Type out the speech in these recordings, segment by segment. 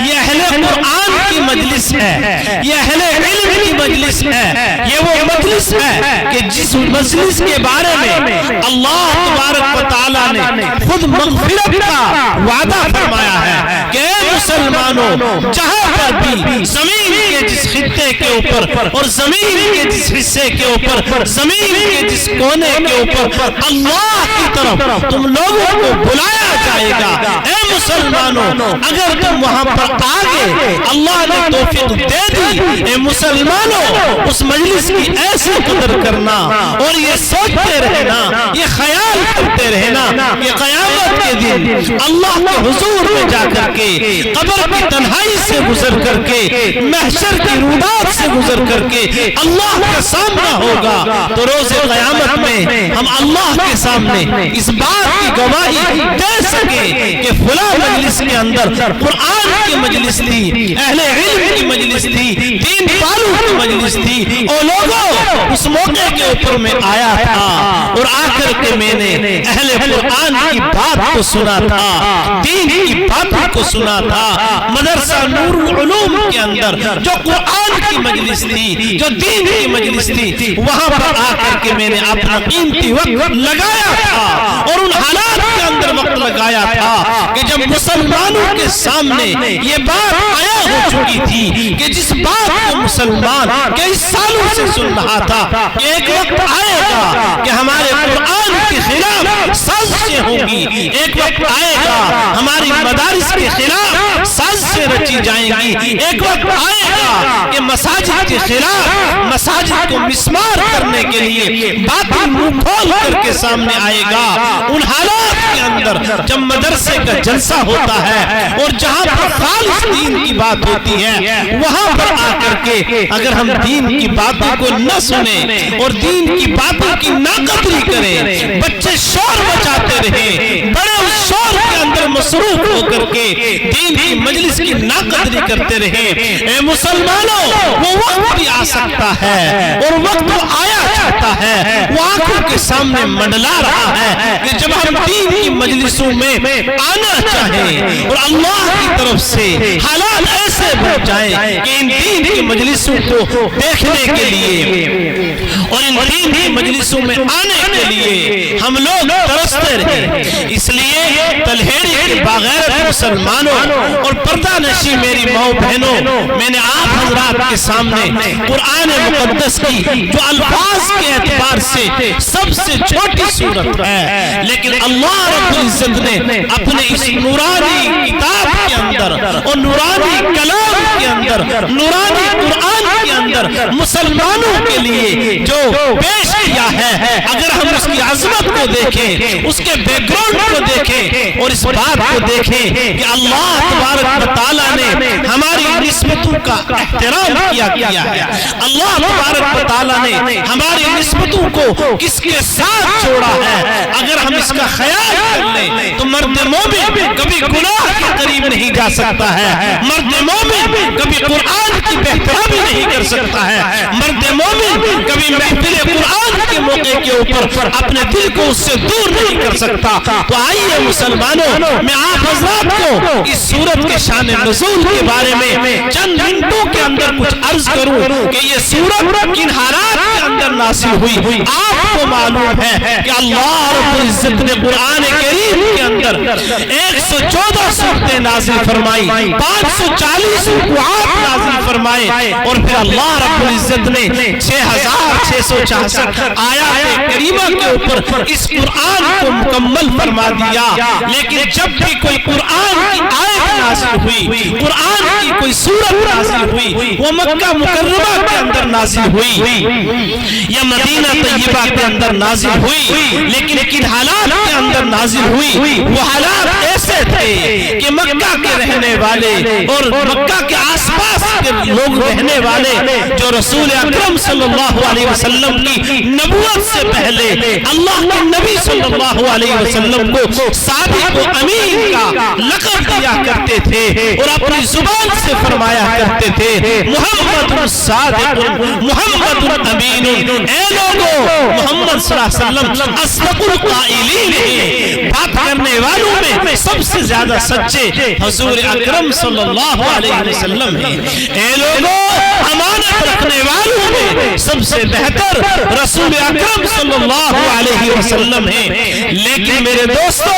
یہ اہل قرآن کی مجلس ہے، یہ اہل علم کی مجلس ہے، یہ وہ مجلس ہے کہ جس مجلس کے بارے میں اللہ تبارک و تعالیٰ نے خود مغفرت کا وعدہ فرمایا ہے کہ اے مسلمانوں، جہاں پر بھی زمین کے جس خطے کے اوپر اور زمین کے جس حصے کے اوپر، زمین کے جس کونے کے اوپر اللہ کی طرف تم لوگوں کو بلایا جائے گا، اے مسلمانوں اگر تم وہاں پر آگے اللہ نے توفیق دے دی، اے مسلمانوں اس مجلس کی ایسے قدر کرنا اور یہ سوچتے رہنا، یہ خیال کرتے رہنا کہ قیامت کے دن اللہ کے حضور میں جا کر کے، قبر کی تنہائی سے گزر کر کے، محشر کی رودات سے گزر کر کے اللہ کا سامنا ہوگا، تو روز قیامت میں ہم اللہ کے سامنے اس بات کی گواہی دے سکیں کہ فلاں مجلس کے اندر قرآن کی مجلس تھی، اہل علم کی مجلس تھی، دین پالو کی مجلس تھی، اور لوگوں اس موقع کے اوپر میں آیا تھا اور آ کر کے میں نے اہل قرآن کی بات کو سنا تھا، دین کی باتوں کو سنا تھا۔ مدرسہ نور العلوم کے اندر جو قرآن کی مجلس تھی، جو دین کی مجلس تھی، وہاں پر آ کر کے میں نے اپنا قیمتی وقت لگایا تھا اور ان حالات کے اندر وقت لگایا تھا کہ جب مسلمانوں کے سامنے یہ بات آیا ہو چکی تھی کہ جس بات کو مسلمان کئی سالوں سے سن رہا تھا کہ ایک وقت آئے گا کہ ہمارے قرآن کے خلاف سازشیں ہوں گی، ایک وقت آئے گا ہماری مدارس کے خلاف سازشیں رچی جائیں گی، ایک وقت آئے گا کہ مساجد کے خلاف مساجد کو مسمار کرنے کے لیے باطل منہ کھول کر کے سامنے آئے گا۔ ان حالات کے اندر جب مدرسے کا جلسہ ہوتا ہے اور جہاں پر خالص دین کی بات ہوتی ہے، وہاں پر آ کر کے اگر ہم دین کی باتوں کو نہ سنیں اور دین کی باتوں کی ناقدری کریں، بچے شور بچاتے رہیں، بڑے اس شور کے اندر مصروف ہو کر کے دین کی مجلس کی ناقدری کرتے رہیں، اے مسلمانوں وہ وقت بھی آ سکتا ہے اور وقت آیا چاہتا ہے، وہ آنکھوں کے سامنے منڈلا رہا ہے کہ جب ہم دین کی مجلسوں میں آنا چاہیں اور اللہ کی طرف سے حالات ایسے بن جائیں کہ ان دین کی مجلسوں کو دیکھنے کے لیے اور ان دین کی مجلسوں میں آنے کے لیے ہم لوگ ترستے رہیں۔ اس لیے تلہیڑی کے باغیرت مسلمانوں اور پردہ نشی میری ماؤں بہنوں، میں نے آپ حضرات کے سامنے قرآن مقدس کی جو الفاظ کے اعتبار سے سب سے چھوٹی صورت ہے، لیکن اللہ رب العزت نے اپنے اس نورانی کتاب کے اندر اور نورانی کلام کے اندر، نورانی قرآن کے اندر مسلمانوں کے لیے جو پیش کیا ہے، اگر ہم اس کی عظمت کو دیکھیں، اس کے بیک گراؤنڈ کو دیکھیں اور اس بات کو دیکھیں کہ اللہ تبارک و تعالیٰ نے ہماری نسبتوں کا احترام کیا ہے، اللہ تبارک و تعالیٰ نے ہماری نسبتوں کو کس کے ساتھ جوڑا ہے، اگر ہم اس کا خیال کر لیں تو مرد مومن کبھی گناہ کے قریب نہیں جا سکتا ہے، مرد مومن کبھی قرآن کی بہترابی نہیں کر سکتا ہے، مرد مومن کبھی محفل قرآن کے موقع کے اوپر اپنے دل کو اس سے دور نہیں کر سکتا۔ تو آئیے مسلمانوں، میں آپ حضرات کو اس سورت کے شان نزول کے بارے میں چند منٹوں کے اندر کچھ عرض کروں کہ یہ سورت کن حالات کے اندر نازل ہوئی۔ آپ کو معلوم ہے کہ اللہ رب العزت نے قرآن کریم کے اندر 114 سورتیں نازل فرمائی، 540 رکوعات نازل فرمائے، اور پھر اللہ رب العزت نے 6666 آیات کریمہ کے اوپر اس قرآن کو مکمل فرما دیا۔ لیکن جب بھی کوئی قرآن کی آیت نازل ہوئی، قرآن کی کوئی سورت نازل ہوئی، وہ مکہ مکرمہ کے اندر نازل ہوئی یا مدینہ طیبہ کے اندر نازل ہوئی، لیکن کن حالات کے اندر نازل ہوئی؟ وہ حالات ایسے تھے کہ مکہ کے رہنے والے اور مکہ کے آس پاس کے لوگ رہنے والے جو رسول اکرم صلی اللہ علیہ وسلم کی نبوت سے پہلے اللہ کے نبی صلی اللہ علیہ وسلم کو صادق و امین کا لقب دیا کرتے تھے اور اپنی زبان سے فرمایا کرتے تھے محمد الصادق محمد الامین. اے لوگوں محمد صلی اللہ علیہ وسلم اصدق القائلین ہیں, بات کرنے والوں میں سب سے زیادہ سچے حضور اکرم صلی اللہ علیہ وسلم ہیں. اے لوگوں امانت رکھنے والوں میں سب سے بہتر رسول اکرم صلی اللہ علیہ وسلم ہیں. لیکن میرے دوستو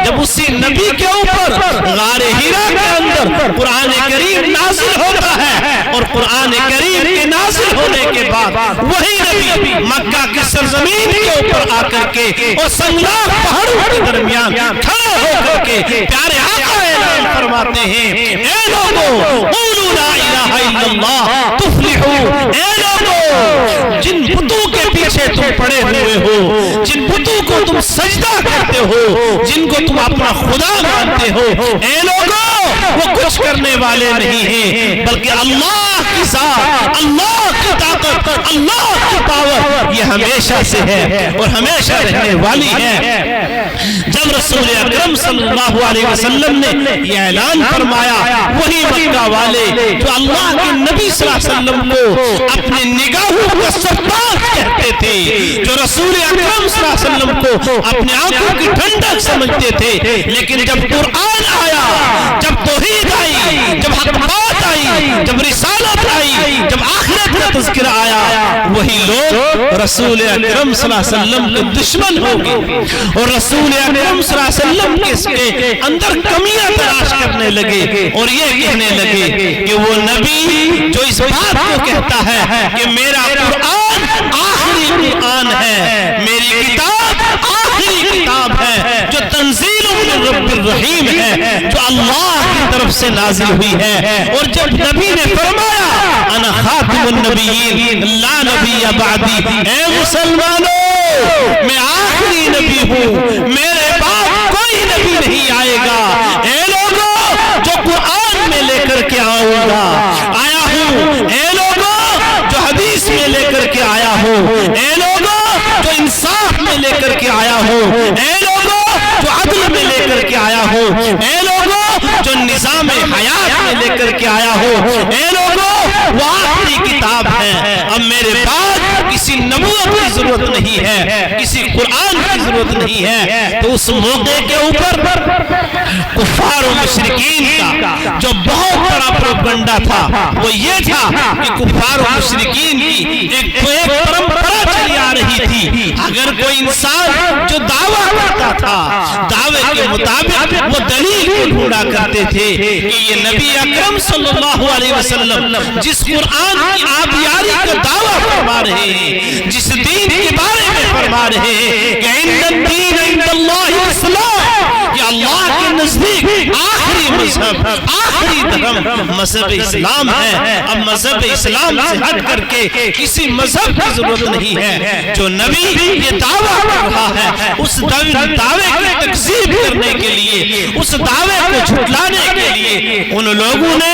جب اسی نبی کے اوپر غار حرا کے اندر قرآن کریم نازل ہوتا ہے اور قرآن کریم کے نازل ہونے کے بعد وہی نبی مکہ کی سرزمین کے اوپر آ کر کے اور سنگلاخ پہاڑوں کے درمیان کھڑے ہو کر کے پیارے آقا اعلان فرماتے ہیں اے لوگوں قولوا لا الہ الا اللہ تفلحوا. اے لوگوں جن بتوں کے پیچھے تم پڑے ہوئے ہو, جن بتوں کو تم سجدہ کرتے ہو, جن کو تم اپنا خدا مانتے ہو, اے لوگوں وہ کچھ کرنے والے نہیں ہیں بلکہ اللہ کی ذات, اللہ کی طاقت, اللہ کی پاور یہ ہمیشہ سے ہے اور ہمیشہ رہنے والی ہے. جب رسول اکرم صلی اللہ علیہ وسلم نے یہ اعلان فرمایا وہی مکہ والے جو اللہ کے نبی صلی اللہ علیہ وسلم کو اپنے نگاہوں کا سرتاج کہتے تھے, جو رسول اکرم صلی اللہ علیہ وسلم کو اپنے آنکھوں کی ٹھنڈک سمجھتے تھے, لیکن جب قرآن آیا, جب توحید آئی, جب حق بات آئی, جب رسالت آئی, جب آخرت کا تذکرہ آیا, وہی لوگ رسول اکرم صلی اللہ علیہ وسلم کے دشمن ہو گئے اور رسول اکرم صلی اللہ علیہ وسلم کے اندر کمیاں تلاش کرنے لگے اور یہ کہنے لگے کہ وہ نبی جو اس بات کو کہتا ہے کہ میرا قرآن آخری قرآن ہے, میری کتاب آخری کتاب ہے جو تنزیل من رب الرحیم ہے, جو اللہ کی طرف سے نازل ہوئی ہے, اور جب نبی نے فرمایا انا خاتم النبیین لا نبی بعدی, اے مسلمانوں میں آخری نبی ہوں, میرے بعد کوئی نبی نہیں آئے گا. اے لوگوں جو قرآن میں لے کر کے آیا ہوں, اے لوگوں جو حدیث میں لے کر کے آیا ہوں, اے لوگوں جو انصاف میں لے کر کے آیا ہوں, اے لوگوں جو عدل میں لے کر کے آیا ہوں, اے لوگوں جو نظام حیات میں لے کر کے آیا ہوں, اے لوگوں وہ آخری کتاب ہے. اب میرے بعد کسی نبوت کی ضرورت نہیں ہے, کسی قرآن کی ضرورت نہیں ہے. تو اس موقع کے اوپر کفار و مشرکین کا جو بہت بڑا پروپگنڈا تھا وہ یہ تھا کہ کفار و مشرکین کی ایک پرمپرا چلی آ رہی تھی. اگر کوئی انسان جو دعویٰ کرتا تھا دعوے کے مطابق وہ دلیل کو ڈھونڈا کرتے تھے کہ یہ نبی اکرم صلی اللہ علیہ وسلم جس قرآن کی آبیاری کا دعویٰ فرما رہے ہیں, جس دین کے بارے میں فرما رہے ہیں کہ ان الدین عند اللہ الاسلام, کہ اللہ کے نزدیک آخری مذہب, آخری دھرم مذہب اسلام ہے. اب مذہب اسلام سے ہٹ کر کے کسی مذہب کی ضرورت نہیں ہے. جو نبی یہ دعویٰ کر رہا ہے اس دعوے کی تکذیب کرنے کے لیے, اس دعوے کو جھٹلانے کے لیے ان لوگوں نے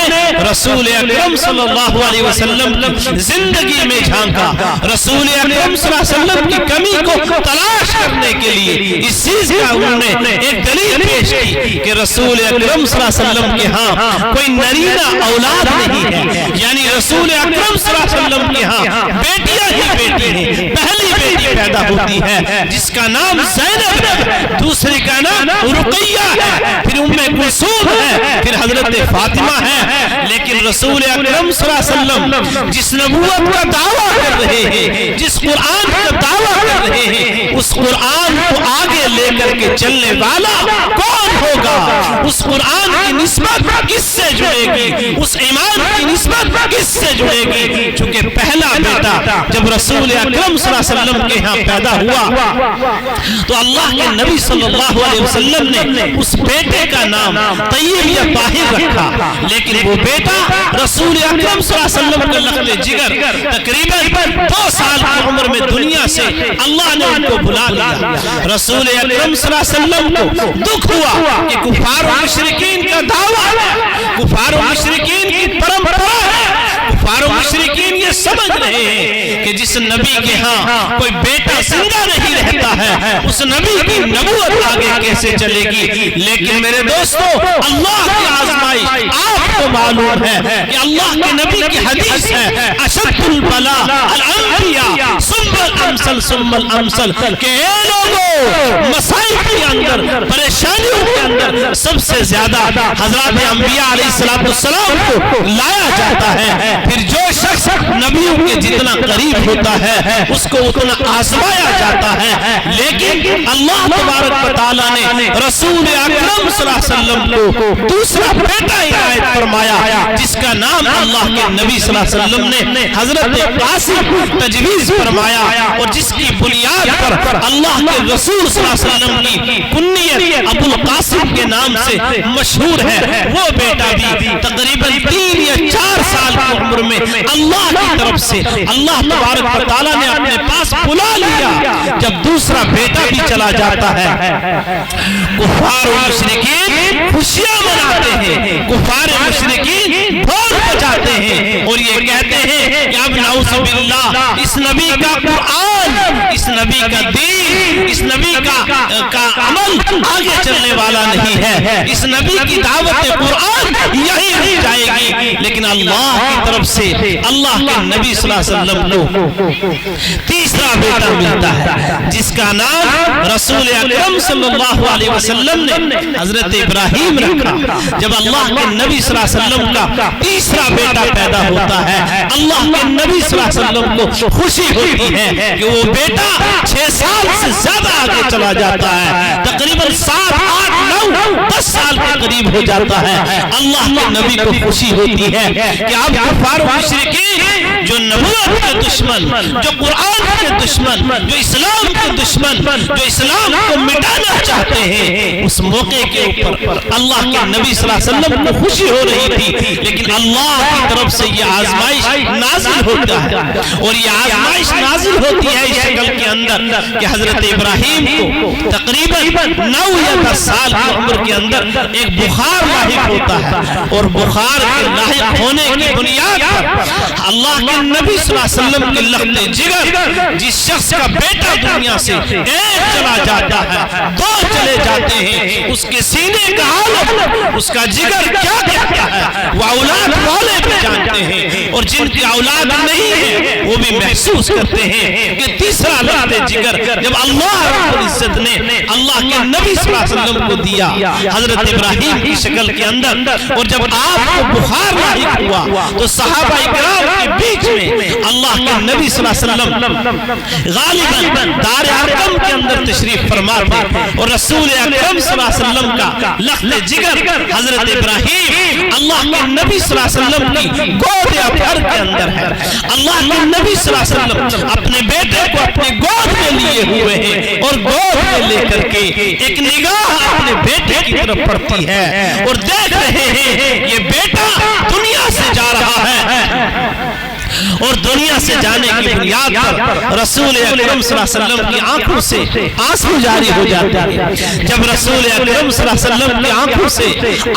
رسول اکرم صلی اللہ علیہ وسلم کی زندگی میں جھانکا, رسول اکرم صلی اللہ علیہ وسلم کی کمی کو تلاش کرنے کے لیے اس چیز کا انہوں نے ایک دلیل پیش کی کہ رسول اکرم صلی اللہ علیہ وسلم کے ہاں کوئی نرینہ اولاد نہیں ہے, یعنی رسول اکرم صلی اللہ علیہ وسلم کے ہاں بیٹیاں ہی بیٹی ہیں. پہلی بیٹی پیدا ہوتی ہے جس کا نام زینب ہے, دوسری کا نام رقیہ ہے, پھر ام کلثوم ہے, پھر حضرت فاطمہ ہے. لیکن رسول اکرم صلی اللہ علیہ وسلم جس نبوت کا دعویٰ کر رہے ہیں, جس قرآن کا دعویٰ کر رہے ہیں, اس قرآن کو آگے لے کر کے چلنے والا کون ہوگا, اس قرآن کی نسبت کس سے جڑے گی, اس ایمان کی نسبت کس سے جڑے گی. چونکہ پہلا بیٹا جب رسول اکرم صلی اللہ علیہ وسلم کے ہاں پیدا ہوا تو اللہ کے نبی صلی اللہ علیہ وسلم نے اس بیٹے کا نام طیب یا طاہر رکھا, لیکن وہ بیٹا رسول اکرم صلی اللہ علیہ وسلم کے لخت جگر تقریباً 2 سال کی عمر میں دنیا سے اللہ نے ان کو بلا لیا. رسول اکرم صلی اللہ علیہ وسلم کو دکھ ہوا کہ کفار و مشرکین کا دعویٰ ہے, کفار و مشرکین کی پرمپرا ہے, سمجھ رہے ہیں کہ جس نبی کے ہاں کوئی بیٹا زندہ نہیں رہتا ہے اس نبی کی نبوت آگے کیسے چلے گی؟ لیکن میرے دوستو اللہ کی آزمائش آپ کو معلوم ہے کہ اللہ کے نبی کی حدیث ہے اشد البلا الانبیاء ثم الامثل ثم الامثل کہ اے لوگوں مسائل کے اندر پریشانیوں کے اندر سب سے زیادہ حضرات انبیاء علیہ السلام کو لایا جاتا ہے، پھر جو شخص نبیوں کے جتنا قریب ہوتا ہے اس کو اتنا آزمایا جاتا ہے۔ لیکن اللہ تبارک و تعالیٰ نے رسول اکرم صلی اللہ علیہ وسلم کو دوسرا بیٹا عنایت فرمایا جس کا نام اللہ کے نبی صلی اللہ علیہ وسلم نے حضرت قاسم تجویز فرمایا، اور جس کی بنیاد پر اللہ کے رسول صلی اللہ علیہ وسلم کی کنیت ابو القاسم کے نام سے مشہور ہے۔ وہ بیٹا بھی تقریباً 3 یا 4 سال کی عمر میں اللہ کی طرف سے اللہ تبارک و تعالیٰ نے اپنے پاس بلا لیا۔ جب دوسرا بیٹا بھی چلا جاتا ہے کفار و مشرکین خوشیاں مناتے ہیں، کفار و مشرکین ڈھول بجاتے ہیں اور یہ کہتے ہیں کہ اب نعوذ باللہ اس نبی کا قرآن، اس نبی کا دین، اس نبی کا عمل آگے چلنے والا نہیں ہے، اس نبی کی دعوت قرآن یہی رہ جائے گی۔ لیکن اللہ کی طرف سے اللہ کے نبی صلی اللہ علیہ وسلم کو تیسرا بیٹا ملتا ہے جس کا نام رسول اکرم صلی اللہ علیہ وسلم نے حضرت ابراہیم رکھا۔ جب اللہ کے نبی صلی اللہ علیہ وسلم کا تیسرا بیٹا پیدا ہوتا ہے اللہ کے نبی صلی اللہ علیہ وسلم کو خوشی ہوتی ہے کہ وہ بیٹا 6 سال سے زیادہ آگے چلا جاتا ہے، تقریباً 7، 8، 9، 10 سال کے قریب ہو جاتا ہے۔ اللہ کے نبی کو خوشی ہوتی ہے کہ اب کفار و مشرکین جو نبوت کے دشمن، جو قرآن کے دشمن، جو اسلام کے دشمن، جو اسلام کو مٹانا چاہتے ہیں، اس موقع کے اوپر اللہ کے نبی صلی اللہ علیہ وسلم کو خوشی ہو رہی تھی، لیکن اللہ کی طرف سے یہ آزمائش نازل ہوتا ہے، اور یہ آزمائش نازل ہوتی ہے اس شکل کے اندر کہ حضرت ابراہیم کو تقریباً 9 یا 10 سال کی عمر کے اندر ایک بخار لاحق ہوتا ہے، اور بخار کے لاحق ہونے کی بنیاد پر اللہ کے نبی صلی اللہ علیہ وسلم کے لخت جگر، جس شخص کا بیٹا دنیا سے ایک چلا جاتا ہے 2 چلے جاتے ہیں، اس کے سینے کا حالت، اس کا جگر کیا کہتا ہے وہ اولاد والے بھی جانتے ہیں، اور جن کی اولاد نہیں ہے وہ بھی محسوس کرتے ہیں کہ تیسرا لخت جگر جب اللہ رب العزت نے اللہ کے نبی صلی اللہ علیہ وسلم کو دیا حضرت ابراہیم کی شکل کے اندر، اور جب آپ کو بخار لاحق ہوا تو صحابہ اکرام کے بیچ میں اللہ کے نبی صلی اللہ علیہ وسلم غالباً دار ارقم کے اندر تشریف فرما تھے، اور رسول اکرم صلی اللہ علیہ وسلم کا لخت جگر حضرت ابراہیم اللہ کے نبی صلی اللہ علیہ وسلم کی گود ابھر کے اندر ہے۔ اللہ کے نبی صلی اللہ علیہ وسلم اپنے بیٹے کو اپنے گود میں لیے ہوئے ہیں، اور گود میں لے کر کے ایک نگاہ اپنے بیٹے کی طرف پڑتی ہے اور دیکھ رہے ہیں یہ بیٹا دنیا سے جا رہا ہے، اور دنیا سے جانے کی بنیاد پر رسول اکرم صلی اللہ علیہ وسلم کی آنکھوں سے آنسو جاری ہو جاتے ہیں۔ جب رسول اکرم صلی اللہ علیہ وسلم کی آنکھوں سے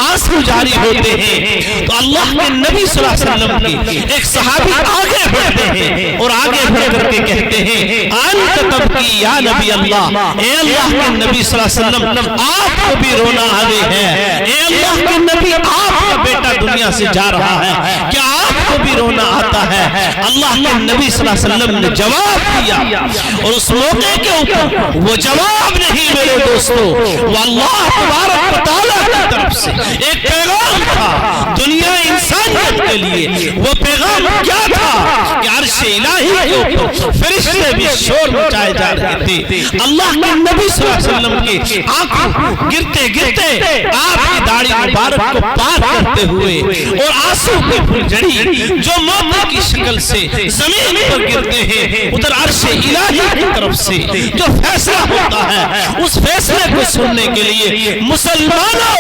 آنسو جاری ہوتے ہیں تو اللہ کے نبی صلی اللہ علیہ وسلم کی ایک صحابی آگے بڑھتے ہیں اور آگے بڑھ کر کے کہتے ہیں انت تبکی یا نبی اللہ، اے اللہ کے نبی صلی اللہ علیہ وسلم آپ کو بھی رونا آگے ہے، اے اللہ کے نبی آپ کا بیٹا دنیا سے جا رہا ہے، کیا آپ کو بھی رونا آتا ہے؟ اللہ کے نبی صلی اللہ علیہ وسلم نے جواب دیا، اور اس موقع کے اوپر وہ جواب نہیں میرے دوستو، وہ اللہ تبارک و تعالیٰ کی طرف سے ایک پیغام تھا دنیا انسانیت کے لیے۔ وہ پیغام کیا تھا کہ عرش الہی کے اوپر فرشتے بھی شور مچائے جا رہے تھے، اللہ کے نبی صلی اللہ علیہ وسلم کی آنکھوں گرتے گرتے آپ کی داڑھی مبارک کو پار کرتے ہوئے، اور آنسو کی پھلجھڑی جو موت کی شکل سے زمین پر گرتے ہیں، ادھر عرش الہی کی طرف سے جو فیصلہ ہوتا ہے اس فیصلے کو سننے کے لیے مسلمانوں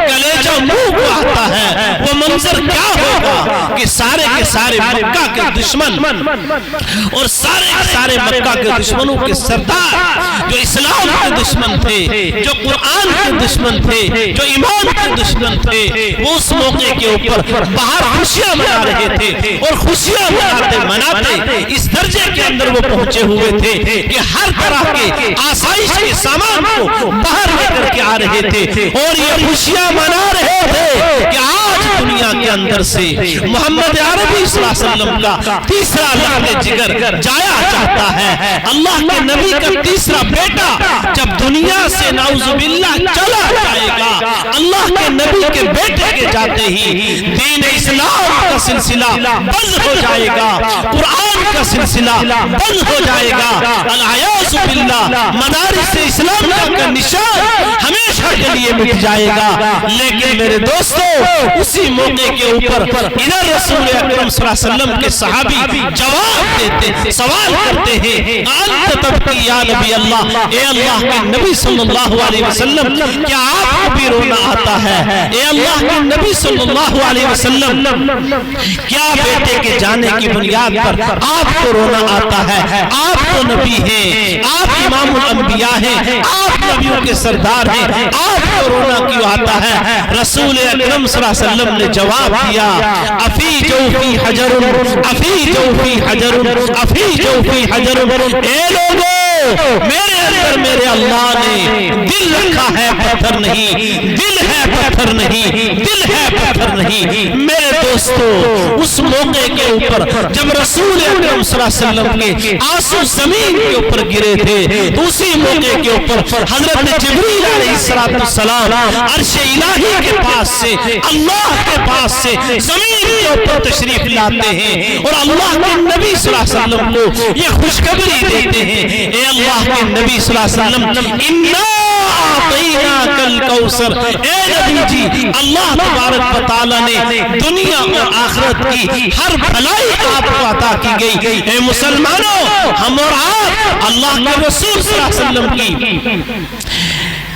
کلیجہ منہ کو آتا ہے۔ وہ منظر کیا ہوگا کہ سارے کے کے سارے مکہ کے دشمن اور سارے مکہ کے دشمنوں کے سردار جو اسلام کے دشمن تھے، جو قرآن کے دشمن تھے، جو ایمان کے دشمن تھے، وہ اس موقع کے اوپر باہر خوشیاں منا رہے تھے اور خوشیاں مناتے اس درجے کے اندر وہ پہنچے ہوئے تھے کہ ہر طرح کے آسائش کے سامان کو باہر لے کر کے آ رہے تھے اور یہ خوشیاں منا رہے تھے کہ آج دنیا کے اندر سے محمد عربی صلی اللہ علیہ وسلم کا تیسرا لحظہ جگر جایا چاہتا ہے۔ اللہ کے نبی کا تیسرا بیٹا جب دنیا سے نعوذ باللہ چلا جائے گا، اللہ کے نبی کے بیٹے کے جاتے ہی دین اسلام کا سلسلہ بند ہو جائے گا، قرآن کا سلسلہ بند ہو جائے گا، العیاذ باللہ مدارس اسلامیہ کا نشان ہمیشہ کے لیے مٹ جائے گا۔ لیکن میرے دوستو، اسی موقع کے اوپر ادھر رسول اکرم صلی اللہ علیہ وسلم کے صحابی جواب دیتے، سوال کرتے ہیں، انت تبکی یا نبی اللہ، اے اللہ کے نبی صلی اللہ علیہ وسلم، کیا آپ کو بھی رونا آتا ہے؟ اے اللہ کے نبی صلی اللہ علیہ وسلم، کیا بیٹے کے جانے کی بنیاد پر آپ کو رونا آتا ہے؟ آپ تو نبی ہیں، آپ امام الانبیاء ہیں، آپ نبیوں کے سردار ہیں، آپ کو رونا کیوں آتا ہے؟ رسول اکرم صلی اللہ علیہ وسلم نے جواب دیا، افی جوفی حجر، افی جوفی حجر، افی جوفی حجر، اے لوگو میرے اندر میرے اللہ نے دل رکھا ہے، پتھر نہیں، دل ہے پتھر نہیں، دل ہے پتھر نہیں۔ میرے دوستو، اس موقع کے اوپر جب رسول اکرم صلی اللہ علیہ وسلم کے آنسو زمین کے اوپر گرے تھے، اسی موقع کے اوپر حضرت جبریل علیہ السلام عرش الہی کے پاس سے، اللہ کے پاس سے زمین کے اوپر تشریف لاتے ہیں اور اللہ کے نبی صلی اللہ علیہ وسلم کو یہ خوشخبری دیتے ہیں، اے اللہ کے نبی صلی اللہ علیہ وسلم، اِنَّا أَعْطَيْنَاكَ الْكَوْثَرَ، اے نبی جی، اللہ تبارک و تعالیٰ نے دنیا اور آخرت کی ہر بھلائی آپ کو عطا کی گئی۔ اے مسلمانوں، ہم اور آپ اللہ کے رسول صلی اللہ علیہ وسلم کی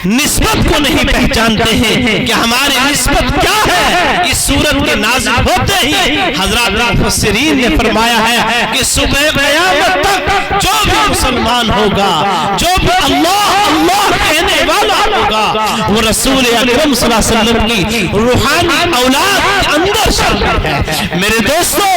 نسبت کو نہیں پہچانتے ہیں کہ ہماری نسبت کیا ہے۔ اس سورت کے نازل ہوتے ہی حضرات مفسرین نے فرمایا ہے کہ صبح قیامت تک جو بھی مسلمان ہوگا، جو بھی اللہ اللہ کہنے والا ہوگا، وہ رسول اکرم صلی اللہ علیہ وسلم کی روحانی اولاد کے اندر شامل ہے۔ میرے دوستو،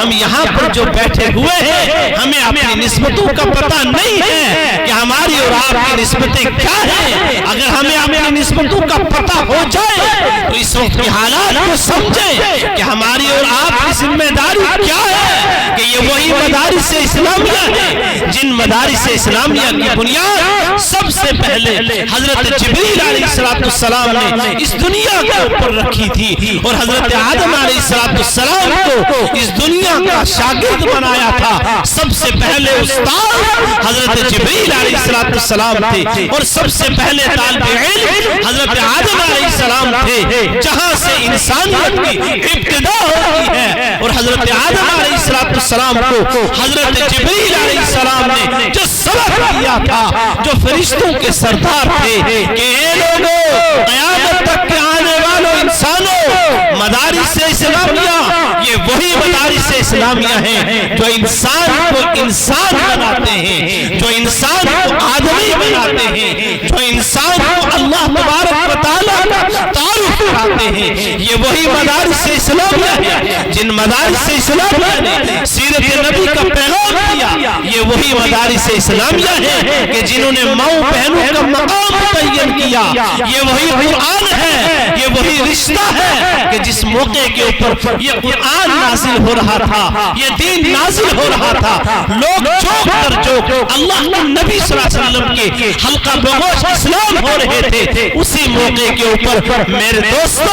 ہم یہاں پر جو بیٹھے ہوئے ہیں، ہمیں اپنی نسبتوں کا پتہ نہیں ہے کہ ہماری اور آپ کی نسبتیں کیا ہیں۔ اگر ہمیں اپنی نسبتوں کا پتہ ہو جائے تو اس وقت کی حالات کو سمجھیں کہ ہماری اور آپ کی ذمہ داری کیا ہے، کہ یہ وہی مدارس اسلامیہ ہیں جن مدارس اسلامیہ کی بنیاد سب سے پہلے حضرت جبریل علیہ السلام نے اس دنیا کے اوپر رکھی تھی اور حضرت آدم علیہ السلام کو اس دنیا کا شاگرد بنایا تھا۔ سب سے پہلے استاد حضرت جبریل علیہ السلام تھے اور سب سے پہلے طالب علم حضرت آدم علیہ السلام تھے، جہاں سے انسانیت کی ابتدا ہوتی ہے۔ اور حضرت آدم علیہ السلام کو حضرت جبریل علیہ السلام نے جو سبق دیا تھا، جو فرشتوں کے سردار تھے کہ اے لوگوں، قیامت تک کے آنے والوں انسانوں، مدارس اسلامیہ یہ وہی مدارس اسلامیہ ہیں جو انسان کو انسان بناتے ہیں، جو انسان کو آدمی بناتے ہیں، جو انسان کو اللہ تبارک و تعالیٰ کا تعارف کراتے ہیں۔ یہ وہی مدارس اسلامیہ ہیں جن مدارس اسلامیہ نے سیرت نبی کا پیغام دیا۔ یہ وہی مدارس اسلامیہ ہیں کہ جنہوں نے ماؤں بہنوں کا مقام متعین کیا۔ یہ وہی قرآن ہے، یہ وہی رشتہ ہے کہ جس موقع کے اوپر یہ قرآن نازل ہو رہا تھا، یہ دین نازل ہو رہا تھا، لوگ چوک در چوک اللہ کے نبی صلی اللہ علیہ وسلم کے حلقہ بگوش اسلام ہو رہے تھے۔ اسی موقع کے اوپر میرے دوستو،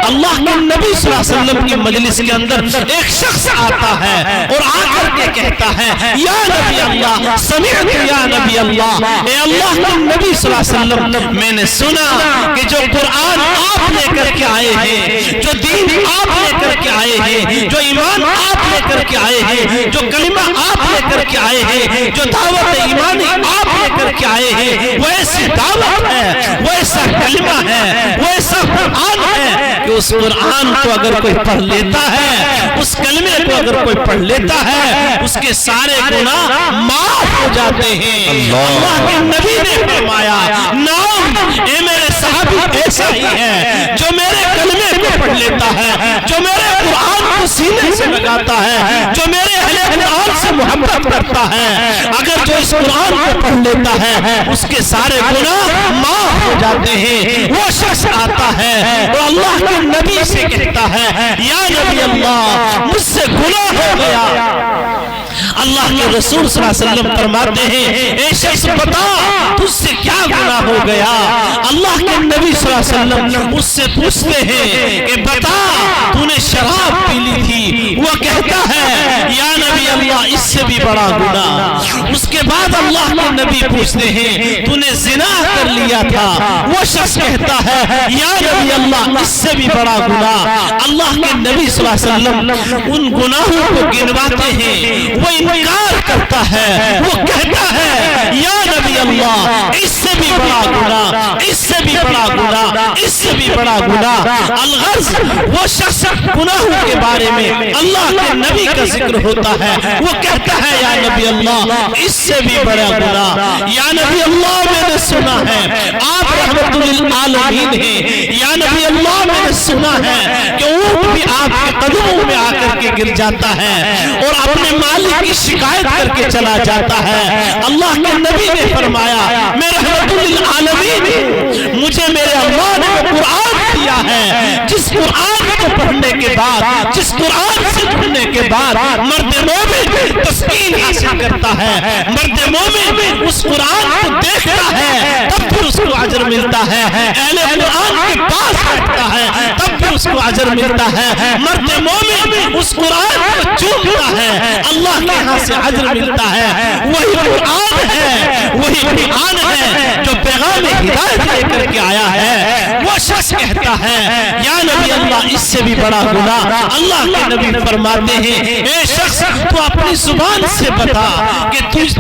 اللہ کے نبی صلی اللہ علیہ وسلم کی مجلس کے اندر ایک شخص آتا ہے اور آ کر کے کہتا ہے، یا نبی اللہ، سمعت یا نبی اللہ، اے اللہ کے نبی صلی اللہ علیہ وسلم، میں نے سنا کہ جو قرآن آپ لے کر کے آئے ہیں، جو دین آپ لے کر کے آئے ہیں، جو ایمان آپ لے کر کے آئے ہیں، جو کلمہ آپ لے کر کے آئے ہیں، جو دعوت ایمانی آپ لے کر کے آئے ہیں، وہ ایسی دعوت ہے، وہ ایسا کلمہ ہے، وہ ایسا قرآن ہے کہ اس قرآن کو اگر کوئی پڑھ لیتا ہے، اس کلمے کو اگر کوئی پڑھ لیتا ہے، اس کے سارے گناہ معاف ہو جاتے ہیں۔ اللہ کے نبی نے فرمایا، نام اے میرے صحابی ایسا ہی ہے جو میرے کلمے کو پڑھ لیتا ہے، جو میرے قرآن کو سینے سے لگاتا ہے، جو میرے اہل قرآن سے محبت کرتا ہے، اگر جو اس قرآن کو پڑھ لیتا ہے اس کے سارے گناہ معاف ہو جاتے ہیں۔ وہ شخص آتا ہے اور اللہ کے نبی سے کہتا ہے، یا نبی اللہ مجھ سے گناہ ہو گیا۔ اللہ کے رسول صلی اللہ علیہ وسلم فرماتے ہیں، اے شخص بتا تجھ سے کیا گناہ ہو گیا؟ اللہ کے نبی صلی اللہ علیہ وسلم اس سے پوچھتے ہیں کہ بتا تو نے شراب پی لی تھی؟ وہ کہتا ہے، یا نبی اللہ اس سے بھی بڑا گناہ۔ اس کے بعد اللہ کے نبی پوچھتے ہیں، تو نے زنا کر لیا تھا؟ وہ شخص کہتا ہے، یا نبی اللہ اس سے بھی بڑا گناہ۔ اللہ کے نبی صلی اللہ علیہ وسلم ان گناہوں کو گنواتے ہیں، وہ انکار کرتا ہے، وہ کہتا ہے، یا نبی اللہ اس سے بھی بڑا گناہ، اس سے بھی بڑا گناہ، اس سے بھی بڑا گناہ۔ الغرض وہ شخص گناہوں کے بارے میں اللہ کے نبی کا ذکر ہوتا ہے، وہ کہتا ہے، یا نبی اللہ اس سے بھی بڑا گناہ۔ یا نبی اللہ میں نے سنا ہے آپ رحمت للعالمین ہیں، یا نبی اللہ میں نے سنا ہے کہ اونٹ بھی آپ کے قدموں میں آ کر کے گر جاتا ہے اور اپنے مالک کی شکایت کر کے چلا جاتا ہے۔ اللہ کے نبی نے فرمایا، میں رحمت للعالمین ہوں، مجھے میرے اللہ نے قرآن دیا ہے، جس قرآن کو پڑھنے کے بعد، جس قرآن سے پڑھنے کے بعد مرد مومن تسکین حاصل کرتا ہے، مرد مومن اس قرآن کو دیکھتا ہے تب پھر اس کو اجر ملتا ہے، اہل قرآن کے پاس بیٹھتا ہے تب پھر اس کو اجر ملتا ہے، مرد مومن اس قرآن کو چومتا ہے اللہ کے ہاں سے اجر ملتا ہے۔ وہی قرآن ہے، وہی قرآن ہے جو پیغام ہدایت لے کر کے آیا ہے۔ وہ شخص کہتا ہے، یا نبی اللہ اس سے بھی بڑا گناہ۔ اللہ کے نبی فرماتے ہیں، اے شخص تو اپنی زبان سے بتا کہ تجھ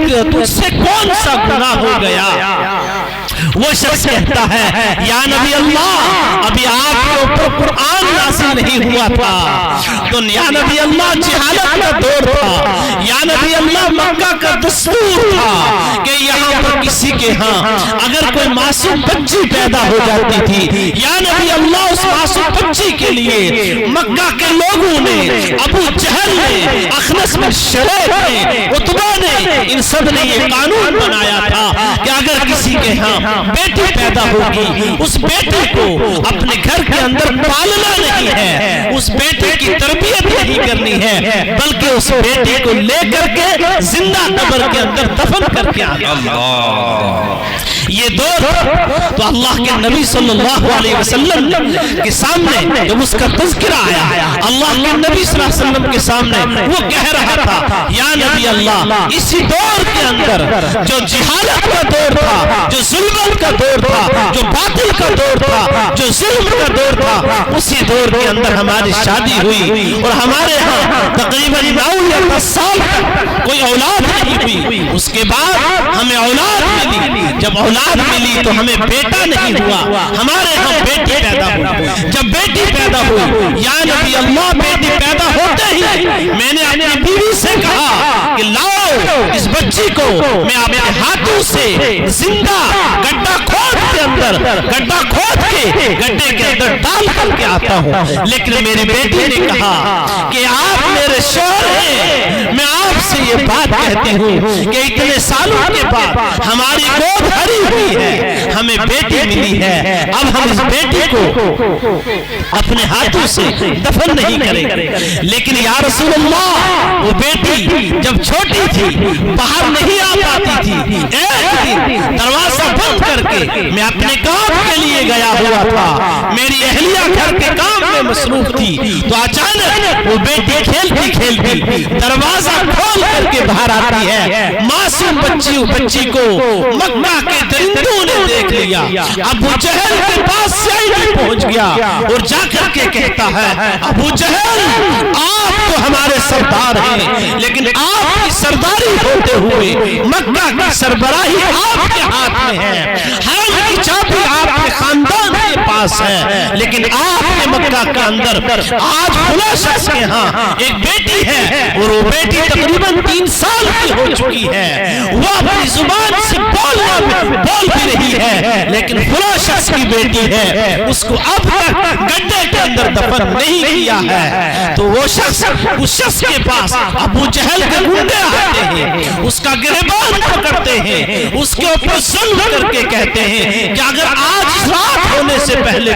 سے کون سا گناہ ہو گیا؟ وہ شخص کہتا ہے، یا نبی اللہ ابھی آپ کے اوپر قرآن نازل نہیں ہوا تھا، تو یا نبی اللہ جہالت کا دور تھا، یا نبی اللہ مکہ کا دستور تھا کہ یہاں پر کسی کے ہاں اگر کوئی معصوم بچی پیدا ہو جاتی تھی، یا نبی اللہ اس معصوم بچی کے لیے مکہ کے لوگوں نے، ابو جہل نے، اخنس بن شریح نے، عتبہ نے، ان سب نے یہ قانون بنایا تھا کہ اگر کسی کے ہاں بیٹی پیدا ہوگی اس بیٹی کو اپنے گھر کے اندر پالنا نہیں ہے، اس بیٹی کی تربیت نہیں کرنی ہے، بلکہ اس بیٹی کو لے کر کے زندہ قبر کے اندر دفن کر کے آنا۔ یہ دور تو اللہ کے نبی صلی اللہ علیہ وسلم کے سامنے جب اس کا تذکرہ آیا، اللہ کے نبی صلی اللہ علیہ وسلم کے سامنے وہ کہہ رہا تھا، یا نبی اللہ اسی دور کے اندر جو جہالت کا دور تھا، جو ظلم کا دور تھا، جو باطل کا دور تھا، جو ظلم کا دور تھا، اسی دور کے اندر ہماری شادی ہوئی اور ہمارے ہاں تقریباً 9 یا 10 سال تک کوئی اولاد نہیں ہوئی۔ اس کے بعد ہمیں اولاد ملی، جب اولاد ملی تو ہمیں بیٹا نہیں ہوا، ہمارے ہاں بیٹی پیدا ہوئی۔ جب بیٹی پیدا ہوئی، یا نبی اللہ بیٹی پیدا ہوتے ہی میں نے اپنی بیوی سے کہا کہ لاؤ اس بچی کو میں اپنے ہاتھوں سے زندہ گڈھا کھود کے اندر، گڈھا کھود کے گڈھے کے اندر ڈال کر کے آتا ہوں، لیکن میری بیٹی نے کہا کہ آپ میرے شوہر ہیں، میں آپ سے یہ بات کہتی ہوں کہ اتنے سالوں کے بعد ہماری گود بھری ہوئی ہے، ہمیں بیٹی ملی ہے، اب ہم اس بیٹی کو اپنے ہاتھوں سے دفن نہیں کریں۔ لیکن یا رسول اللہ وہ بیٹی جب چھوٹی تھی باہر نہیں آ پاتی تھی، ایک دن دروازہ بند کر کے میں اپنے کام کے لیے گیا ہوا تھا، میری اہلیہ گھر کے کام میں مصروف تھی، تو اچانک وہ بیٹی کھیلتی کھیلتی دروازہ کھول کر کے باہر آتی ہے، معصوم بچی کو مکہ کے درندوں نے دیکھ لیا۔ ابو جہل کے پاس سے پہنچ گیا اور جا کر کے کہتا ہے، ابو جہل آپ تو ہمارے سردار ہیں، لیکن آپ کی سرداری ہوتے ہوئے مکہ کی سربراہی آپ کے ہاتھ میں ہے، حرم کی چابی آپ کے خاندان کے پاس ہے، لیکن آپ نے مکہ کے اندر آج فلاں شخص کے ہاں ایک بیٹی ہے اور وہ بیٹی تقریباً 3 سال کی ہو چکی ہے، وہ اپنی زبان سے بول بھی رہی ہے، لیکن فلاں شخص کی بیٹی ہے، اس کو اب تک گڈھے کے اندر دفن نہیں کیا ہے۔ تو وہ شخص اس شخص کے پاس ابو جہل کے گنڈے آتے ہیں، اس کا گریبان پکڑتے ہیں، اس کے اوپر ظلم کر کے کہتے ہیں کہ اگر آج رات ہونے سے پہلے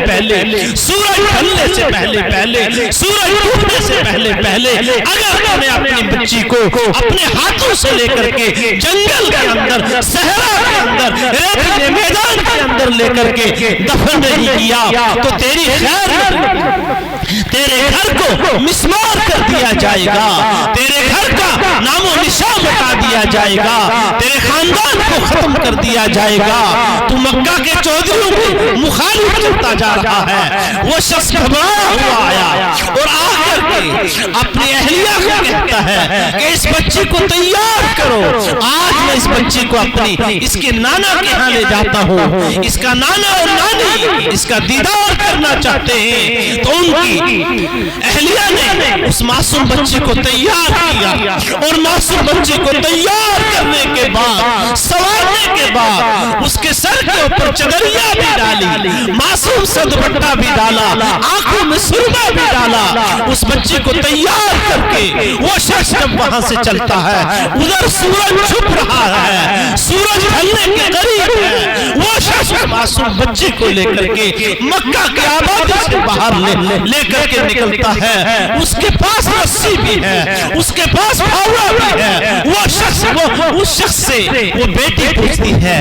سورج ڈھلنے سے پہلے سورج ڈوبنے سے پہلے اگر تم نے اپنی بچی کو اپنے ہاتھوں سے لے کر کے جنگل کے اندر، صحرا کے اندر، ریتیلے میدان کے اندر لے کر کے دفن نہیں کیا تو تیری خیر تیرے گھر کو مسمار کر دیا جائے گا، تیرے گھر کا نام و نشان بتا دیا جائے گا، تیرے خاندان کو ختم کر دیا جائے گا۔ تو مکہ کے چودھریوں کے مخالف کرتا جا رہا ہے۔ وہ شخص گھبرایا ہوا آیا اور آ کر کے اپنی اہلیہ کو کہتا ہے کہ اس بچی کو تیار کرو، آج میں اس بچی کو اپنی اس کے نانا کے ہاں لے جاتا ہوں، اس کا نانا اور نانی اس کا دیدار کرنا چاہتے ہیں۔ تو ان کی اہلیہ نے اس معصوم بچے کو تیار کیا اور معصوم بچے کو تیار کرنے کے بعد، سوارنے کے بعد اس کے سر کے اوپر چدریا بھی ڈالی، معصوم سے دوپٹہ بھی ڈالا، آنکھوں میں سرما بھی ڈالا، اس بچے کو تیار کر کے وہ شخص جب وہاں سے چلتا ہے، ادھر سورج چھپ رہا ہے، سورج ڈھلنے کے قریب ہے، وہ شخص معصوم بچے کو لے کر کے مکہ کی آبادی سے باہر لے کر کے نکلتا ہے۔ اس کے پاس رسی بھی ہے، اس کے پاس پھاوڑا بھی ہے۔ وہ اس شخص سے وہ بیٹی پوچھتی ہے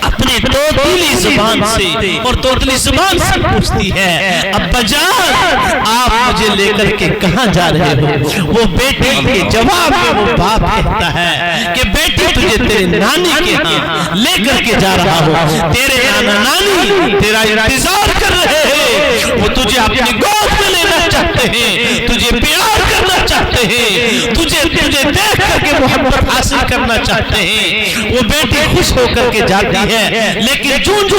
اپنے توتلی زبان سے، اور توتلی زبان سے پوچھتی ہے ابا جان آپ مجھے لے کر کے کہاں جا رہے ہو؟ وہ بیٹی کے جواب میں وہ باپ کہتا ہے کہ بیٹی تجھے تیرے نانی کے ہاں لے کر کے جا رہا ہو، تیرے نانا نانی تیرا انتظار کر رہے ہیں، وہ تجھے اپنی گود میں لینا چاہتے ہیں، تجھے پیار کرنا چاہتے ہیں، تجھے دیکھ کر کے محبت حاصل کرنا چاہتے ہیں۔ وہ بیٹی خوش ہو کر کے جاتی ہے، لیکن چون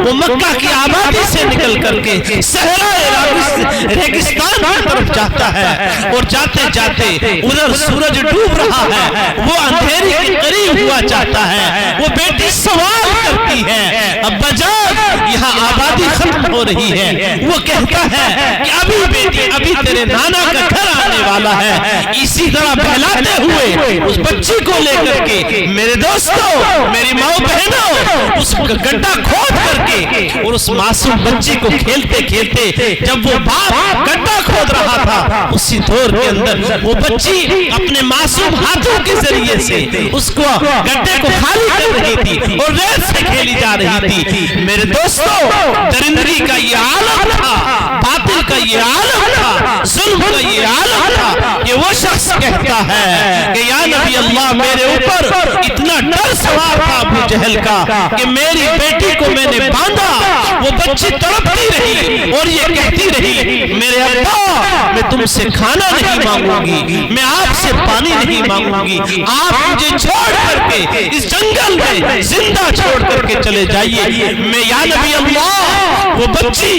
وہ مکہ کی آبادی سے نکل کر کے صحرائے ریگستان کی طرف جاتا ہے اور جاتے جاتے ادھر سورج ڈوب رہا ہے، وہ اندھیری کے قریب ہوا چاہتا ہے۔ وہ بیٹی سوال کرتی ہے ابا جان یہاں آبادی ختم ہو رہی ہے۔ وہ کہتا ہے کہ ابھی بیٹی ابھی تیرے نانا کا گھر آنے والا ہے۔ اسی طرح بہلاتے ہوئے اس بچی کو لے کر کے میرے دوستوں، میری ماں بہنوں، اس گڈھا کھود کر کے اور اس معصوم بچی کو کھیلتے کھیلتے جب وہ باپ گڈھا کھود رہا تھا، اسی دور کے اندر وہ بچی اپنے معصوم ہاتھوں کے ذریعے سے اس کو گڈھے کو خالی کر رہی تھی اور ریت سے کھیلی جا رہی تھی۔ میرے دوستوں، درندگی کا یہ عالم تھا، باطل کا یہ عالم تھا، ظلم کا یہ عالم تھا کہ وہ شخص کہتا ہے کہ یا نبی اللہ میرے اوپر اتنا ڈر سوار تھا ابو جہل کا کہ میری بیٹی کو میں نے باندھا، وہ بچی تڑپتی رہی اور یہ کہتی رہی میرے ابا میں تم سے کھانا نہیں مانگوں گی، میں آپ سے پانی نہیں مانگوں گی، آپ مجھے چھوڑ کر کے اس جنگل میں زندہ چھوڑ کر کے چلے جائیے۔ میں یا نبی اللہ، وہ بچی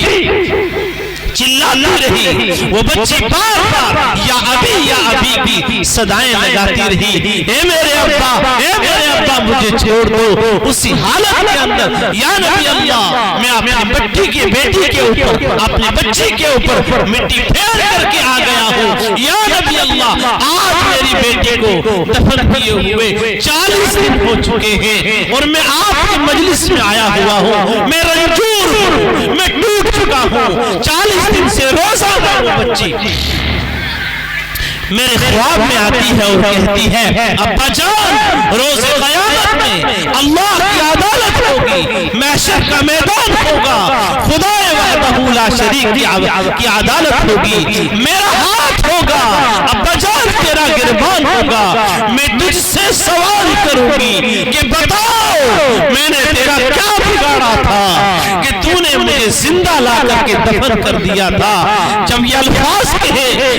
چلاتی رہی، وہ بچی بار بار یا ابھی کی صدائیں لگاتی رہی، اے میرے ابا مجھے چھوڑ دو۔ اسی حالت کے اندر یا نبی اللہ میں اپنی بیٹی کے اوپر، اپنی بچی کے اوپر مٹی پھیر کر کے آ گیا ہوں۔ یا نبی اللہ آج میری بیٹی کو دفن کیے ہوئے 40 دن ہو چکے ہیں اور میں آپ کی مجلس میں آیا ہوا ہوں، میں رنجور ہوں، میں ٹوٹ چکا ہوں۔ 40 دن سے روزانہ وہ بچی میرے خواب میں آتی ہے اور کہتی ہے ابا جان روز قیامت میں اللہ کی عدالت ہوگی، محشر کا میدان ہوگا، خدا وحدہ لا شریک کی عدالت ہوگی، میرا ہاتھ ہوگا، ابا جان تیرا گربان ہوگا، میں تجھ سے سوال کروں گی کہ بتاؤ میں نے تیرا کیا بگاڑا تھا کہ تو نے مجھے زندہ لا کر کے دفن کر دیا تھا۔ جب یہ الفاظ کہے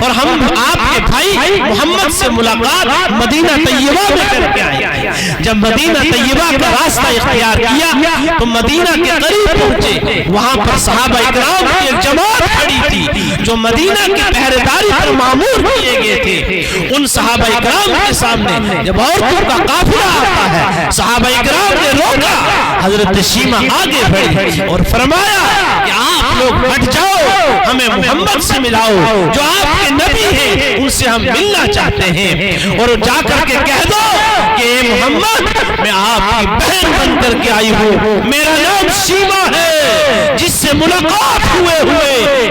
اور ہم آپ کے بھائی محمد سے ملاقات مدینہ طیبہ میں کر کے آئے. جب مدینہ طیبہ کا راستہ اختیار کیا تو مدینہ کے قریب پہنچے. وہاں پر صحابہ اکرام کی ایک جماعت کھڑی تھی جو مدینہ کی پہرےداری پر مامور کیے گئے تھے. ان صحابہ اکرام کے سامنے جب عورتوں کا قافلہ آتا ہے صحابہ اکرام نے روکا. حضرت شیمہ آگے بڑھی اور فرمایا کہ آپ لوگ ہٹ جاؤ, ہمیں محمد سے ملاؤ جو آپ کے نبی ہیں, ان سے ہم ملنا چاہتے ہیں. اور جا کر کے کہہ دو کہ اے محمد میں آپ کی بہن بن کر کے آئی ہوں, میرا نام شیمہ ہے جس سے ملاقات ہوئے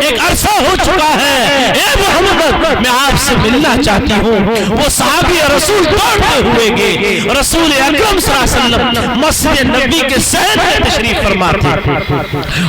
ایک عرصہ ہو چکا ہے. اے محمد میں آپ سے ملنا چاہتی ہوں. وہ صحابی رسول دوڑتے ہوئے گئے. رسول اکرم صلی اللہ علیہ وسلم مسجد نبی کے صحن میں تشریف فرما تھے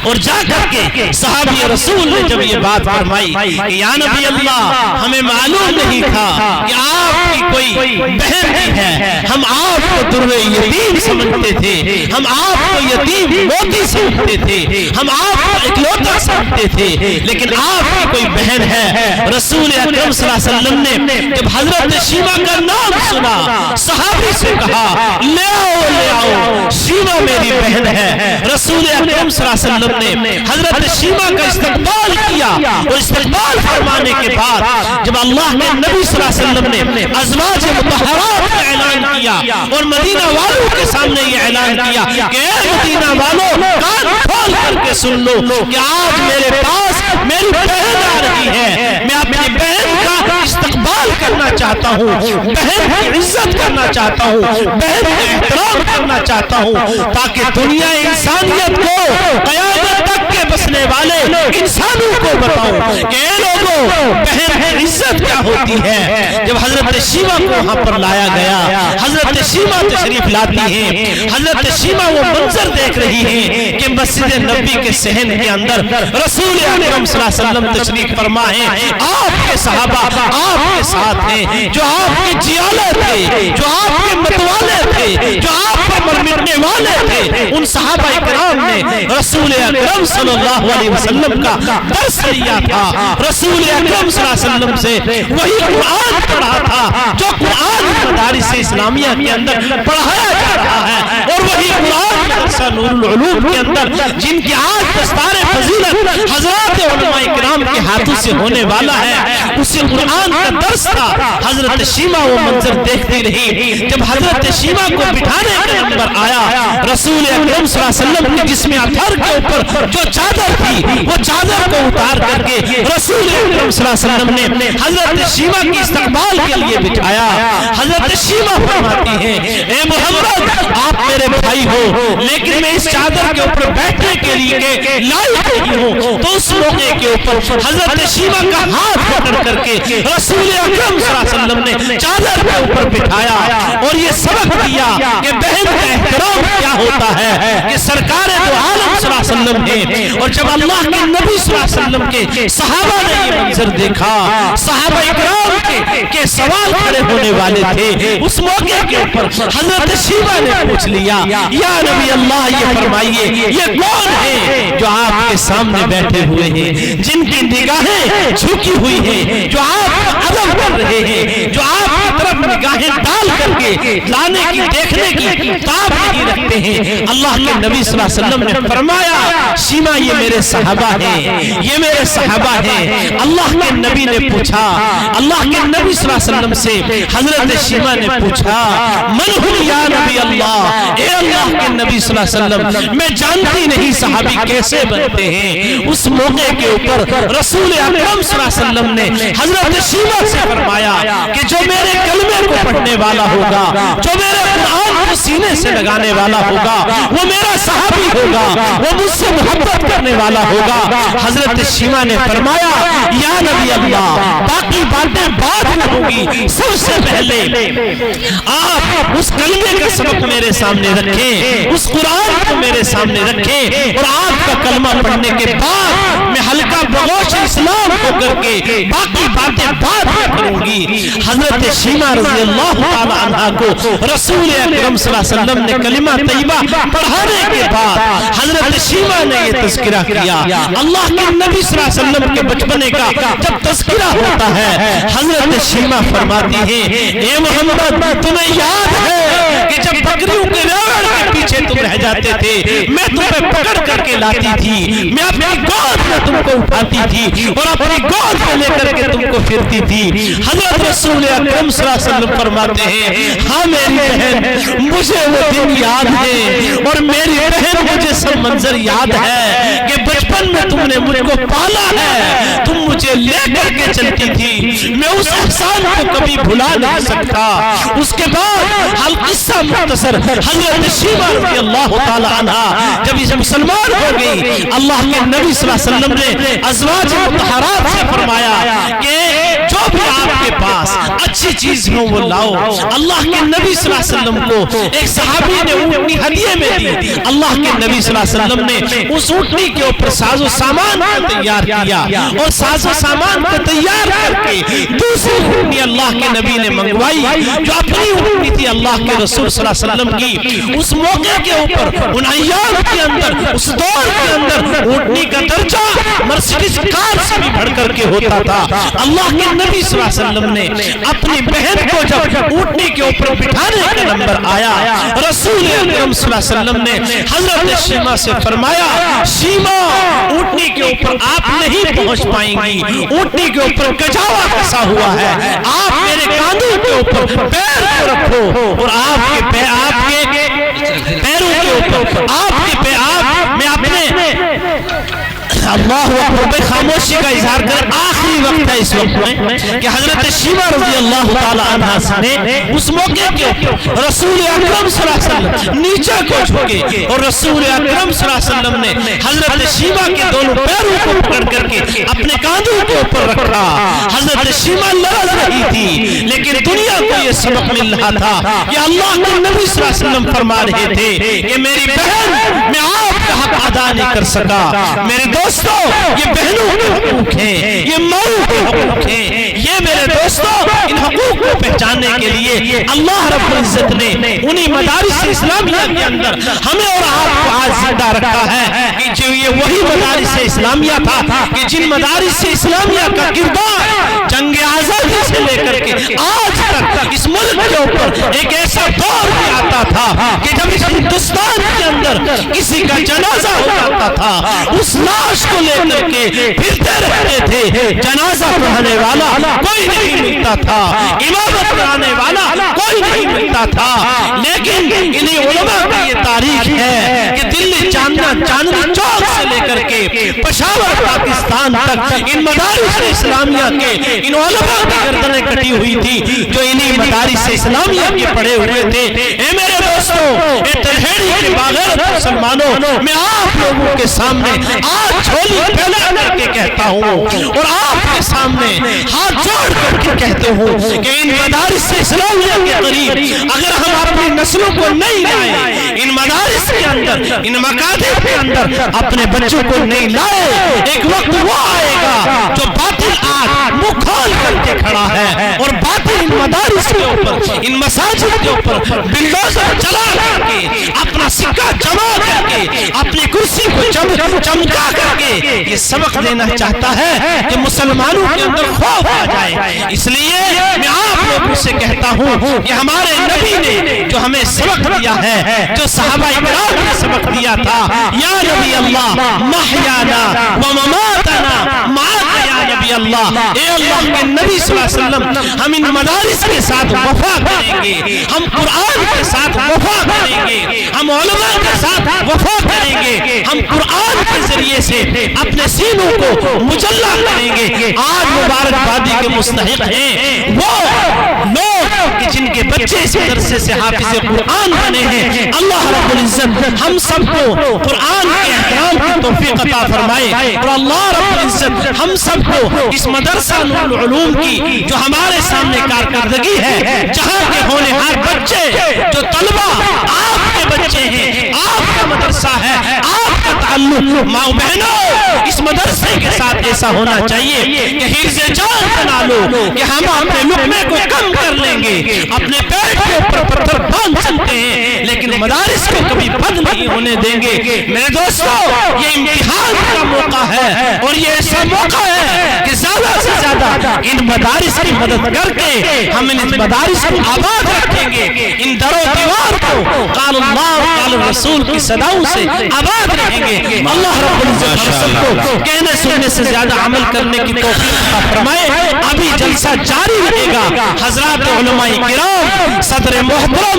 اور جا کر کے صحابی رسول نے جب یہ بات فرمائی کہ یا نبی اللہ ہمیں معلوم نہیں تھا کہ آپ کی کوئی بہن بھی ہے, ہم آپ کو در یتیم سمجھتے تھے, ہم آپ کو یتیم موتی سمجھتے تھے, ہم آپ کو اکلوتا سمجھتے تھے, لیکن آپ کی کوئی بہن ہے. رسول اکرم صلی اللہ علیہ وسلم نے جب حضرت شیمہ کا نام سنا صحابی سے کہا لے آؤ شیمہ میری بہن ہے. رسول اکرم صلی اللہ علیہ وسلم نے حضرت شیمہ کا استقبال کیا اور استقبال فرمانے کے بعد جب اللہ کے نبی صلی اللہ علیہ وسلم نے ازواج مطہرات کا اعلان کیا اور مدینہ والوں کے سامنے یہ اعلان کیا کہ اے مدینہ والوں کان کھول کر کے سن لو کہ آج میرے پاس میری بہن آ رہی ہے, میں اپنی بہن کا استقبال کرنا چاہتا ہوں, بہن کی عزت کرنا چاہتا ہوں, بہن کا احترام کرنا چاہتا ہوں تاکہ دنیا انسانیت کو قیامت تک کے بسنے والے انسانوں کو بتاؤں کہ اے لوگوں بہن کی عزت کیا ہوتی ہے. جب حضرت شیمہ کو وہاں پر لایا گیا, حضرت شیمہ تشریف لاتی ہیں. حضرت شیمہ وہ منظر دیکھ رہی ہیں کہ مسجد نبی کے صحن کے اندر رسول اکرم صلی اللہ علیہ وسلم تشریف فرما ہیں, آپ کے صحابہ آپ کے ساتھ ہیں, جو آپ کے جیالے تھے, جو آپ کے متوالے تھے, جو آپ پر مرمٹنے والے تھے. ان صحابہ اکرام نے رسول اکرم صلی اللہ علیہ وسلم کا درس لیا تھا. رسول اکرم صلی اللہ علیہ وسلم سے وہی قرآن پڑھا تھا جو قرآن مدارس اسلامیہ کے اندر پڑھایا جا رہا ہے, اور وہی قرآن مدرسہ نور العلوم کے اندر جن کی آج دستار فضیلت حضرات علماء کرام کے ہاتھوں سے ہونے والا ہے, اسی قرآن کا درس تھا. حضرت شیمہ وہ منظر دیکھتی رہی. جب حضرت شیمہ کو بٹھانے کا نمبر آیا رسول اکرم صلی اللہ علیہ وسلم کی جسم اطہر کے اوپر جو چادر تھی وہ چادر کو اتار کر کے رسول اکرم صلی اللہ علیہ وسلم نے حضرت شیمہ کی استقبال کے لیے بٹھایا. حضرت شیمہ فرماتی ہیں اے محمد آپ میرے بھائی ہو, لیکن میں اس چادر کے اوپر بیٹھنے کے لیے لائق نہیں ہوں. تو اس موقع کے اوپر حضرت شیمہ کا ہاتھ پکڑ کر کے رسول اکرم صلی اللہ علیہ وسلم نے چادر کے اوپر بٹھایا اور یہ سبق دیا کہ بہن کا احترام کیا ہوتا ہے, کہ سرکار دو عالم صلی اللہ علیہ وسلم ہے. اور جب اللہ کے نبی صلی اللہ علیہ وسلم کے صحابہ نے یہ منظر دیکھا, صحابہ اکرام کے سوال کھڑے ہونے والے تھے, اس موقع کے اوپر حضرت شیمہ نے پوچھ لیا یا نبی اللہ یہ فرمائیے یہ کون ہے جو آپ کے سامنے بیٹھے ہوئے ہیں, جن کی نگاہیں جھکی ہوئی ہیں, جو آپ کو ادب کر رہے ہیں, جو آپ کی طرف نگاہیں ڈال کر کے لانے کی دیکھنے کی تاب نہیں رکھتے ہیں. اللہ کے نبی صلی اللہ علیہ وسلم نے فرمایا شیمہ یہ میرے صحابہ ہیں, یہ میرے صحابہ ہیں. اللہ کے نبی نے پوچھا, اللہ کے نبی صلی اللہ علیہ وسلم سے حضرت شیمہ نے پوچھا من ہم یا نبی اللہ, اے اللہ کے نبی صلی اللہ علیہ وسلم میں جانتی نہیں صحابی کیسے بنتے ہیں. اس موقع کے اوپر رسول اکرم صلی اللہ علیہ وسلم نے حضرت شیمہ سے فرمایا کہ جو میرے کلمے کو پڑھنے والا ہوگا, جو میرے قرآن کو سینے سے لگانے والا ہوگا وہ میرا صحابی ہوگا, وہ مجھ سے محبت کرنے والا ہوگا. حضرت شیمہ نے فرمایا یا نبی اللہ باقی باتیں بعد میں ہوگی, سب سے پہلے آپ اس کلمے کا سبق میرے سامنے رکھیں, اس قرآن کو میرے سامنے رکھیں, اور آپ کا کلمہ پڑھنے کے بعد میں ہلکا بغوش اسلام ہو کر کے باقی باتیں بعد میں کروں گی. حضرت شیمہ رضی اللہ تعالی عنہ کو رسول اکرم صلی اللہ علیہ وسلم نے کلمہ طیبہ پڑھانے کے بعد حضرت شیمہ نے یہ تذکرہ کیا۔ اللہ کے نبی صلی اللہ علیہ وسلم کے بچپنے کا جب تذکرہ ہوتا ہے، حضرت شیمہ فرماتی ہے اے محمد تمہیں یاد ہے کہ جب بکریوں کے ریوڑ کے پیچھے تم رہ جاتے تھے میں تمہیں پکڑ کر کے لاتی تھی، میں اپنی گود میں تم کو اٹھاتی تھی اور اپنی گود میں لے کر کے تم کو پھرتی تھی۔ حضرت رسول اکرم صلی اللہ علیہ وسلم فرماتے ہیں ہاں میری بہن مجھے وہ دن یاد ہے اور میری بہن مجھے سب منظر یاد ہے کہ بچپن میں تم نے مجھ کو پالا ہے، تم مجھے لے کر کے چلتی تھی، میں اس احسان کو کبھی بھلا نہیں سکتا۔ اس کے بعد حال قصہ مختصر، حضرت شیمہ رضی اللہ تعالی عنہ جب اسے مسلمان ہو گئی، اللہ کے نبی صلی اللہ علیہ وسلم نے ازواج مطہرات سے فرمایا کہ جو بھی آپ کے پاس اچھی چیز ہو وہ لاؤ۔ اللہ کے نبی صلی اللہ علیہ وسلم کو ایک صحابی نے اونٹنی ہدیے میں دی، اللہ کے نبی صلی اللہ علیہ وسلم نے اس اونٹنی کے اوپر ساز و سامان کو تیار کیا اور ساز و سامان کو تیار کر کے دوسری اونٹنی اللہ کے نبی نے منگوائی جو اپنی اونٹنی تھی اللہ کے رسول صلی اللہ علیہ وسلم کی۔ اس موقع کے اوپر ان ایام کے اندر اس دور کے اندر اونٹنی کا درجہ مرسیڈیز کار سے بھی بڑھ کر کے ہوتا تھا۔ اللہ کے نبی صلی اللہ علیہ وسلم نے اپنی بہن کو جب اونٹنی کے اوپر بٹھانے کا نمبر آیا، رسول اکرم صلی اللہ علیہ وسلم نے حضرت شیمہ سے فرمایا شیمہ اونٹنی کے اوپر آپ نہیں پہنچ پائیں گی، اونٹنی کے اوپر کجاوا کسا ہوا ہے، آپ میرے کاندھوں کے اوپر پیر کو رکھو اور آپ کے پیروں کے اوپر میں اپنے اللہ اکبر خاموشی کا اظہار کر آخری وقت ہے اس وقت میں کہ حضرت شیمہ رضی اللہ تعالی عنہ نے اس موقع کے اوپر رسول اکرم صلی اللہ علیہ وسلم نیچے کو جھکے اور رسول اکرم صلی اللہ علیہ وسلم نے حضرت شیمہ کے دونوں پیروں کو پکڑ کر کے اپنے کاندھوں کے اوپر رکھا۔ حضرت شیمہ لرز رہی تھی لیکن دنیا کو یہ سبق مل رہا تھا کہ اللہ کے نبی صلی اللہ علیہ وسلم فرما رہے تھے کہ میری بہن میں آپ کا حق ادا نہیں کر سکا۔ میرے دوستو یہ بہنوں کے حقوق ہیں، یہ ماؤں کے حقوق ہیں، یہ میرے دوستو ان حقوق کو پہچاننے کے لیے اللہ رب العزت نے انہی مدارس اسلامیہ کے اندر ہمیں اور آپ کو آج زندہ رکھا ہے کہ جو یہ وہی مدارس اسلامیہ تھا کہ جن مدارس اسلامیہ کا کردار جنگ آزادی سے لے کر کے آج تک اس ملک کے اوپر ایک ایسا دور بھی آتا تھا کہ جب اس ہندوستان کے اندر کسی کا جنازہ ہو جاتا تھا اس لاش کو لے کر کے پھرتے رہتے تھے، جنازہ پڑھانے والا کوئی نہیں ملتا تھا، امامت کرانے والا کوئی نہیں ملتا تھا۔ لیکن انہی علماء کی یہ تاریخ ہے کہ دلی چاندنی چوک سے لے کر کے پشاور پاکستان تک ان مدارس اسلامیہ کے ان علماء کی گردنیں کٹی ہوئی تھی جو انہی مدارس اسلامیہ کے پڑھے ہوئے تھے۔ اے میرے دوستو، اے تلہیڑی کے باغیرت مسلمانوں، میں آپ لوگوں کے سامنے آج جھولی پھیلا کر کے کہتا ہوں اور آپ کے سامنے ہاتھ جوڑ کر کے کہتے ہوں کہ ان مدارس اسلامیہ کے قریب اگر ہم اپنی نسلوں کو نہیں لائیں، ان مدارس کے اندر ان مکاتب کے اندر اپنے بچوں کو نہیں لائے، ایک وقت وہ آئے گا جو باطل آج منہ کھول کر کے کھڑا ہے اور باطل ان مدارس کے اوپر ان مساجد کے اوپر بلڈوزر چلا کر کے اپنا سکہ جمع کر کے اپنی کرسی کو چمکا کر کے یہ سبق دینا چاہتا ہے کہ مسلمانوں کے اندر خوف آ جائے۔ اس لیے میں آپ لوگوں سے کہتا ہوں کہ ہمارے نبی نے جو ہمیں سبق دیا ہے، جو صحابہ کرام نے سبق دیا تھا، یا نبی اللہ محیانا و مماتنا معاک یا نبی اللہ، اے اللہ کے نبی صلی اللہ علیہ وسلم ہم ان مدارس کے ساتھ وفا کریں گے، ہم قرآن کے ساتھ وفا کریں گے، ہم علماء کے ساتھ وفا کریں گے، ہم قرآن کے ذریعے سے اپنے سینوں کو مجلہ کریں گے۔ آج مبارکبادی کے مستحق ہیں وہ لوگ کہ جن کے بچے اس مدرسے سے حافظ قرآن بنے ہیں۔ اللہ رب العزت ہم سب کو قرآن کے احترام کی توفیق عطا فرمائے اور اللہ رب العزت ہم سب کو اس مدرسہ نور العلوم کی جو ہمارے سامنے کارکردگی ہے، جہاں کے ہونے ہار بچے جو طلبہ آپ کے بچے ہیں، آپ کا مدرسہ ہے، آپ کا تعلق ماں بہنوں اس مدرسے کے ساتھ ایسا ہونا چاہیے کہ حرز جان بنا لو کہ ہم اپنے لقمے کو کم کر لیں گے، اپنے پیٹ کے اوپر پتھر باندھ سکتے ہیں لیکن مدارس کو کبھی بند نہیں ہونے دیں گے۔ میرے دوستو یہ امتحان کا موقع ہے اور یہ ایسا موقع ہے کہ زیادہ سے زیادہ ان مدارس کی مدد کر کے ہم ان مدارس کو آباد رکھیں گے، ان در و دیوار کو قال اللہ قال رسول کی صداؤں سے آباد رہیں گے۔ اللہ رب العزت ہم سب کو کہنے سننے سے زیادہ عمل کرنے کی توفیق عطا فرمائے۔ ابھی جلسہ جاری رہے گا، حضرات علماء کرام، صدر محترم